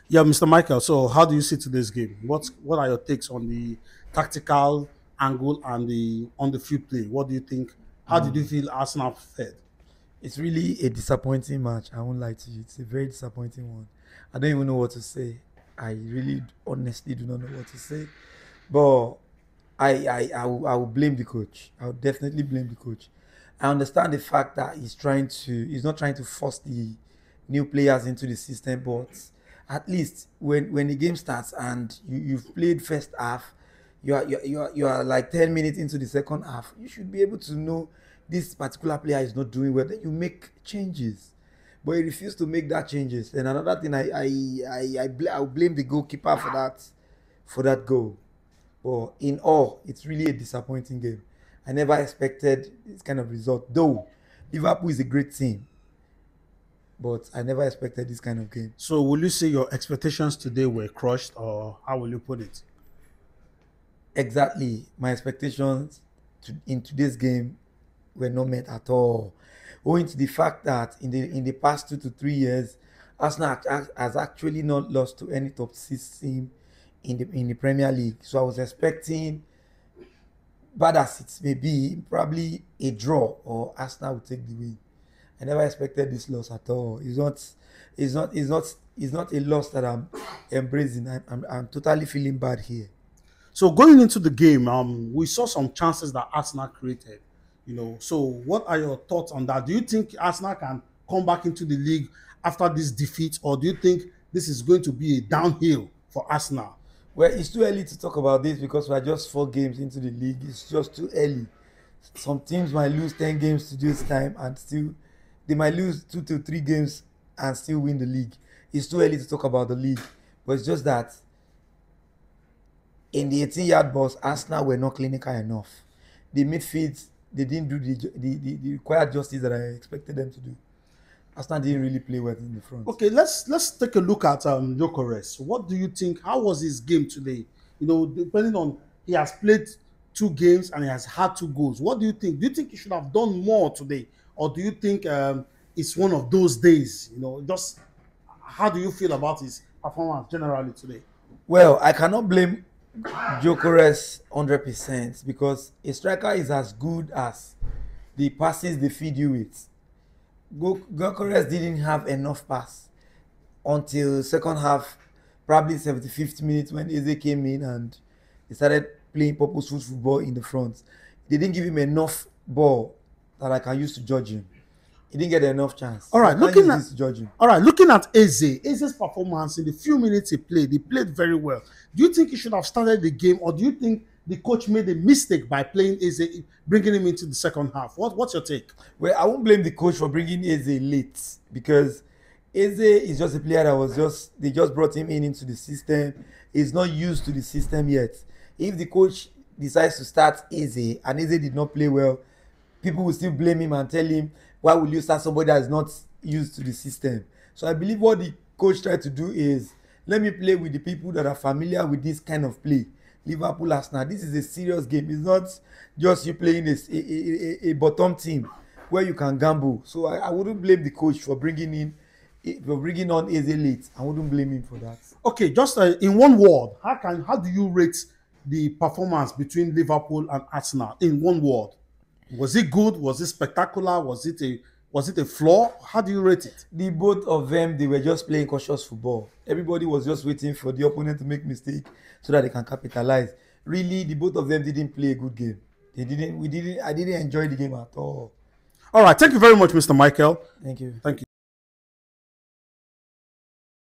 Yeah, Mr. Michael. So, how do you see today's game? What are your takes on the tactical angle and the on the field play? What do you think? How did you feel Arsenal fared? It's really a disappointing match. I won't lie to you. It's a very disappointing one. I don't even know what to say. I really, honestly, do not know what to say. But I will blame the coach. I will definitely blame the coach. I understand the fact that he's not trying to force the new players into the system, but at least when the game starts and you've played first half, you are like 10 minutes into the second half, you should be able to know this particular player is not doing well. Then you make changes. But he refused to make that changes. And another thing, I will blame the goalkeeper for that goal. But in all, it's really a disappointing game. I never expected this kind of result. Though Liverpool is a great team, but I never expected this kind of game. So, will you say your expectations today were crushed, or how will you put it? Exactly, my expectations in today's game were not met at all, owing to the fact that in the past 2 to 3 years, Arsenal has actually not lost to any top six team in the Premier League. So I was expecting, bad as it may be, probably a draw or Arsenal would take the win. I never expected this loss at all. It's not a loss that I'm embracing. I'm totally feeling bad here. So, going into the game, we saw some chances that Arsenal created. So what are your thoughts on that? Do you think Arsenal can come back into the league after this defeat, or do you think this is going to be a downhill for Arsenal? Well, it's too early to talk about this because we're just 4 games into the league. It's just too early. Some teams might lose 10 games to this time and still, they might lose 2 to 3 games and still win the league. It's too early to talk about the league. But it's just that in the 18-yard box, Arsenal were not clinical enough. The midfield, they didn't do the required justice that I expected them to do. Arsenal didn't really play well in the front. Okay, let's take a look at Gyökeres. What do you think? How was his game today? Depending on, he has played 2 games and he has had 2 goals. What do you think? Do you think he should have done more today, or do you think it's one of those days? Just how do you feel about his performance generally today? Well, I cannot blame Gyökeres 100% because a striker is as good as the passes they feed you with. Gyökeres didn't have enough pass until second half, probably 75th minute when Eze came in and he started playing purposeful football in the front. They didn't give him enough ball that I can use to judge him. He didn't get enough chance. All So I right, can't use this to judge him. looking at Eze's performance in the few minutes he played very well. Do you think he should have started the game, or do you think the coach made a mistake by playing Eze, bringing him into the second half? What's your take? Well, I won't blame the coach for bringing Eze late because Eze is just a player that they just brought him into the system. He's not used to the system yet. If the coach decides to start Eze and Eze did not play well, people will still blame him and tell him, why will you start somebody that is not used to the system? So I believe what the coach tried to do is, let me play with the people that are familiar with this kind of play. Liverpool, Arsenal, this is a serious game. It's not just you playing a bottom team where you can gamble. So I wouldn't blame the coach for bringing on Eze late. I wouldn't blame him for that. Okay, just in one word, how do you rate the performance between Liverpool and Arsenal in one word? Was it good? Was it spectacular? Was it a flaw? How do you rate it? The both of them, they were just playing cautious football. Everybody was just waiting for the opponent to make mistake so that they can capitalize. Really, the both of them didn't play a good game. I didn't enjoy the game at all. All right, thank you very much, Mr. Michael. Thank you. Thank you.